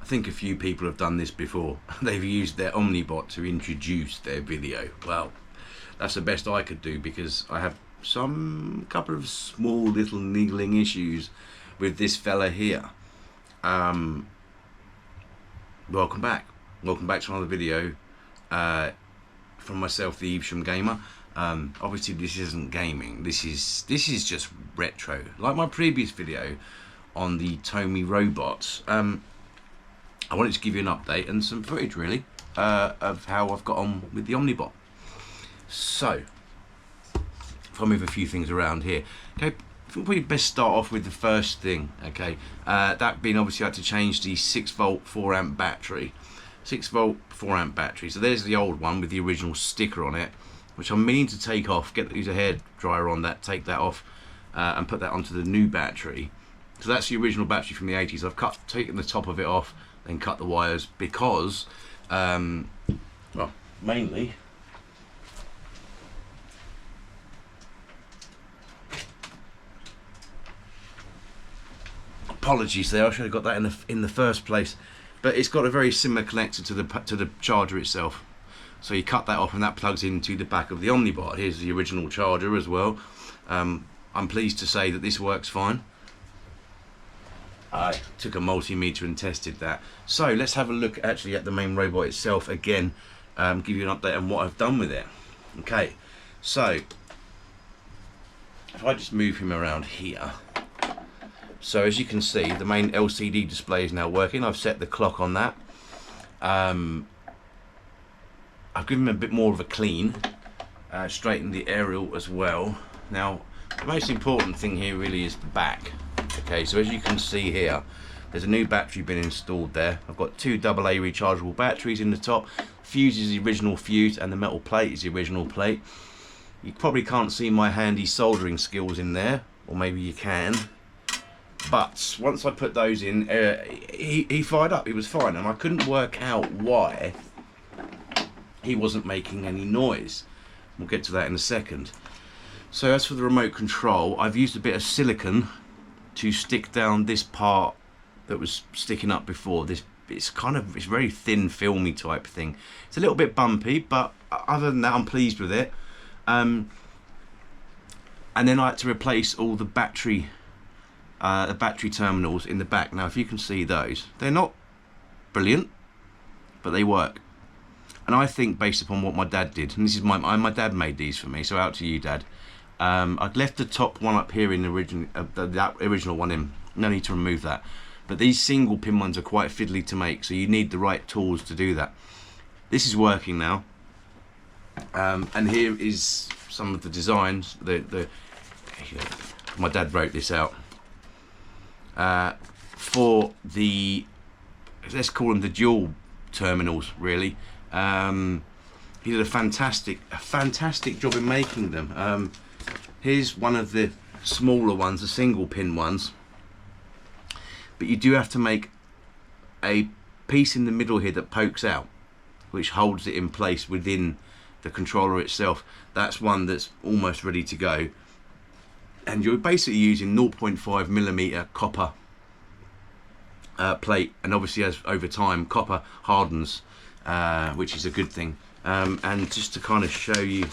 think a few people have done this before. They've used their Omnibot to introduce their video. Well, that's the best I could do, because I have couple of small little niggling issues with this fella here. Welcome back to another video from myself, the Evesham Gamer. Obviously this isn't gaming, this is just retro, like my previous video on the TOMY robots. I wanted to give you an update and some footage really of how I've got on with the Omnibot. So if I move a few things around here, okay, I think we best start off with the first thing, okay, that being obviously I had to change the 6V 4A battery. 6V 4A battery. So there's the old one with the original sticker on it, which I'm meaning to take off, use a hair dryer on that, take that off and put that onto the new battery. So that's the original battery from the 80s. I've taken the top of it off, then cut the wires, because well, mainly apologies there, I should have got that in the first place, but it's got a very similar connector to the charger itself. So you cut that off and that plugs into the back of the Omnibot. Here's the original charger as well. I'm pleased to say that this works fine. I took a multimeter and tested that. So let's have a look actually at the main robot itself again, give you an update on what I've done with it. Okay, so if I just move him around here. So as you can see, the main LCD display is now working. I've set the clock on that. I've given him a bit more of a clean, straightened the aerial as well. Now, the most important thing here really is the back. Okay, so as you can see here, there's a new battery been installed there. I've got two AA rechargeable batteries in the top. Fuse is the original fuse and the metal plate is the original plate. You probably can't see my handy soldering skills in there, or maybe you can. But once I put those in, he fired up, it was fine, and I couldn't work out why he wasn't making any noise. We'll get to that in a second. So as for the remote control, I've used a bit of silicone to stick down this part that was sticking up before. It's very thin, filmy type thing. It's a little bit bumpy, but other than that, I'm pleased with it. And then I had to replace all the battery terminals in the back. Now, if you can see those, they're not brilliant, but they work. And I think, based upon what my dad did, and this is my dad made these for me, so out to you, Dad. I'd left the top one up here in the that original one in. No need to remove that. But these single pin ones are quite fiddly to make, so you need the right tools to do that. This is working now. And here is some of the designs. My dad wrote this out for the, let's call them the dual terminals, really. He did a fantastic job in making them. Here's one of the smaller ones, the single pin ones, but you do have to make a piece in the middle here that pokes out, which holds it in place within the controller itself. That's one that's almost ready to go, and you're basically using 0.5mm copper plate, and obviously as over time copper hardens, which is a good thing. And just to kind of show you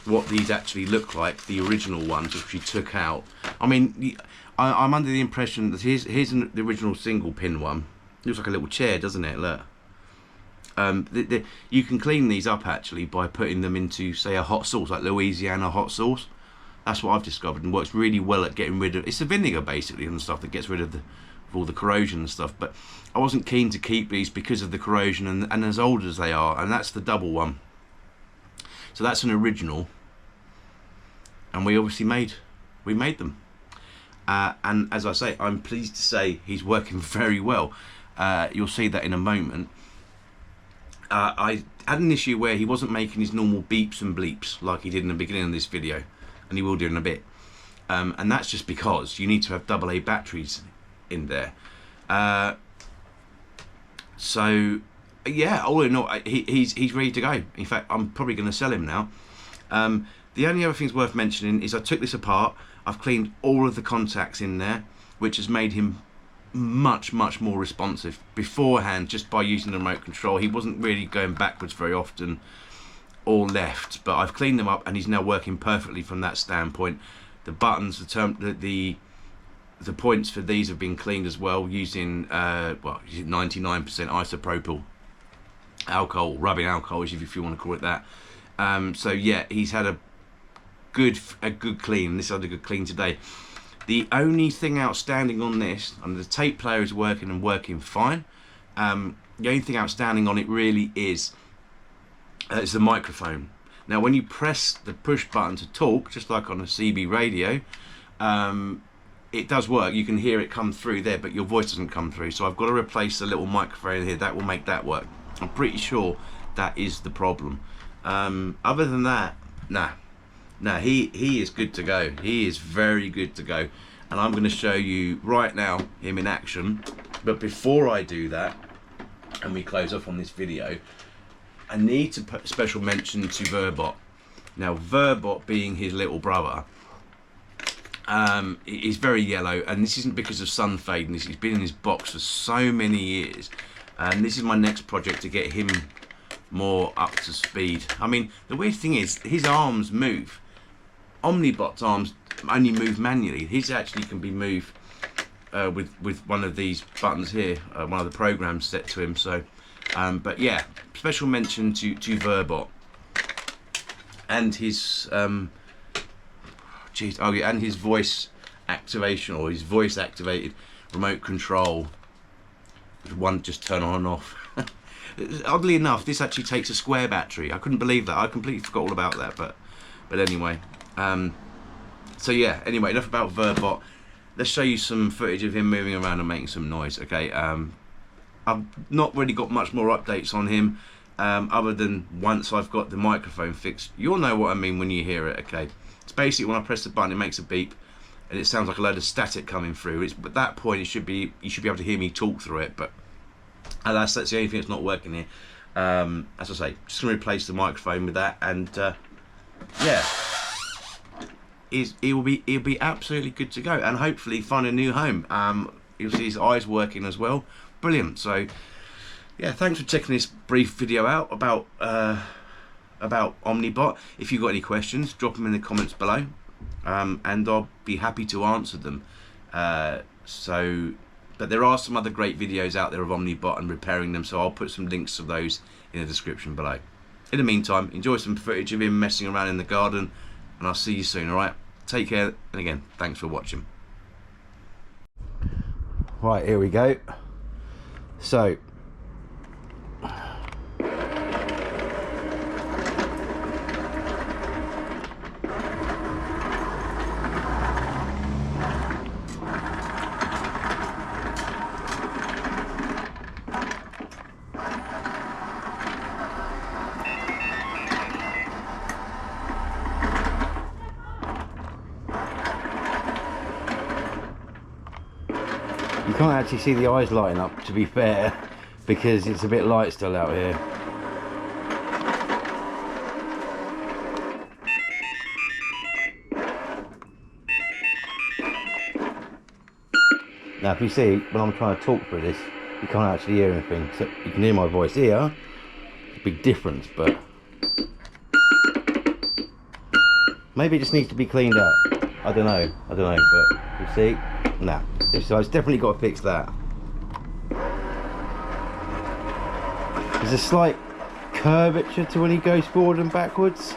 what these actually look like, the original ones which we took out. I mean, I'm under the impression that here's the original single pin one. Looks like a little chair, doesn't it? Look. You can clean these up actually by putting them into, say, a hot sauce, like Louisiana hot sauce. That's what I've discovered, and works really well at getting rid of. It's the vinegar basically and stuff that gets rid of all the corrosion and stuff. But I wasn't keen to keep these because of the corrosion and as old as they are, and that's the double one. So that's an original, and we obviously made them. And as I say, I'm pleased to say he's working very well. You'll see that in a moment. I had an issue where he wasn't making his normal beeps and bleeps like he did in the beginning of this video, and he will do in a bit. And that's just because you need to have AA batteries in there. So yeah, all in all, he's ready to go. In fact, I'm probably going to sell him now. The only other things worth mentioning is I took this apart. I've cleaned all of the contacts in there, which has made him much more responsive. Beforehand, just by using the remote control, he wasn't really going backwards very often or left, but I've cleaned them up and he's now working perfectly from that standpoint. The buttons, the points for these have been cleaned as well using 99% isopropyl alcohol, rubbing alcohol, if you want to call it that. So yeah, he's had a good clean. This had a good clean today. The only thing outstanding on this, and the tape player is working fine. The only thing outstanding on it really is the microphone. Now when you press the push button to talk, just like on a CB radio, it does work. You can hear it come through there, but your voice doesn't come through. So I've got to replace the little microphone here. That will make that work. I'm pretty sure that is the problem. Other than that, nah, he is good to go. He is very good to go. And I'm going to show you right now him in action. But before I do that, and we close off on this video, I need to put special mention to Verbot. Now, Verbot being his little brother, is very yellow, and this isn't because of sun fading. He's been in his box for so many years, and this is my next project to get him more up to speed. I mean, the weird thing is his arms move. Omnibot's arms only move manually. His actually can be moved with one of these buttons here, one of the programs set to him. So, but yeah, special mention to Verbot and his and his voice activation, or his voice activated remote control. One just turn on and off. Oddly enough, this actually takes a square battery. I couldn't believe that. I completely forgot all about that. But anyway, so yeah. Anyway, enough about Verbot. Let's show you some footage of him moving around and making some noise. Okay. I've not really got much more updates on him, other than once I've got the microphone fixed. You'll know what I mean when you hear it. Okay. It's basically when I press the button, it makes a beep, and it sounds like a load of static coming through. At that point, you should be able to hear me talk through it. But that's the only thing that's not working here. As I say, just going to replace the microphone with that, and yeah, he'll be absolutely good to go, and hopefully find a new home. You'll see his eyes working as well. Brilliant. So yeah, thanks for checking this brief video out about Omnibot. If you've got any questions, drop them in the comments below, and I'll be happy to answer them. But there are some other great videos out there of Omnibot and repairing them, so I'll put some links to those in the description below. In the meantime, enjoy some footage of him messing around in the garden, and I'll see you soon. Alright, take care, and again, thanks for watching. Right, here we go. So you can't actually see the eyes lighting up, to be fair, because it's a bit light still out here. Now if you see, when I'm trying to talk through this, you can't actually hear anything, so you can hear my voice here. It's a big difference, but maybe it just needs to be cleaned up. I don't know, but you see, nah. So it's definitely got to fix that. There's a slight curvature to when he goes forward and backwards,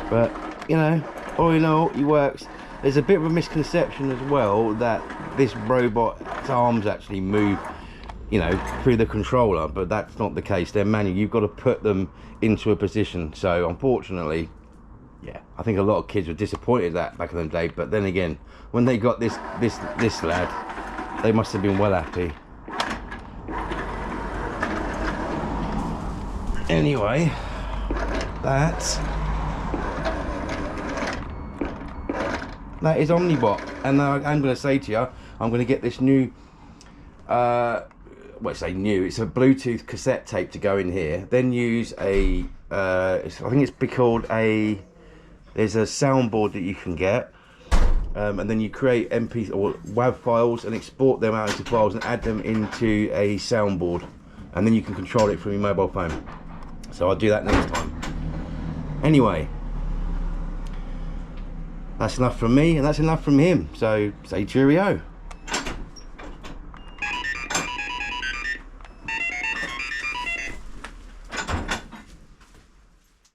but you know, all in all, he works. There's a bit of a misconception as well that this robot's arms actually move, you know, through the controller, but that's not the case. They're manual. You've got to put them into a position. So unfortunately, yeah, I think a lot of kids were disappointed that back in the day, but then again, when they got this lad, they must have been well happy. Anyway, that is Omnibot, and I'm going to say to you, I'm going to get this new, well, I say new, it's a Bluetooth cassette tape to go in here, then use a, I think it's called a, there's a soundboard that you can get, and then you create MP or WAV files and export them out into files and add them into a soundboard, and then you can control it from your mobile phone. So I'll do that next time. Anyway, that's enough from me and that's enough from him, so say cheerio.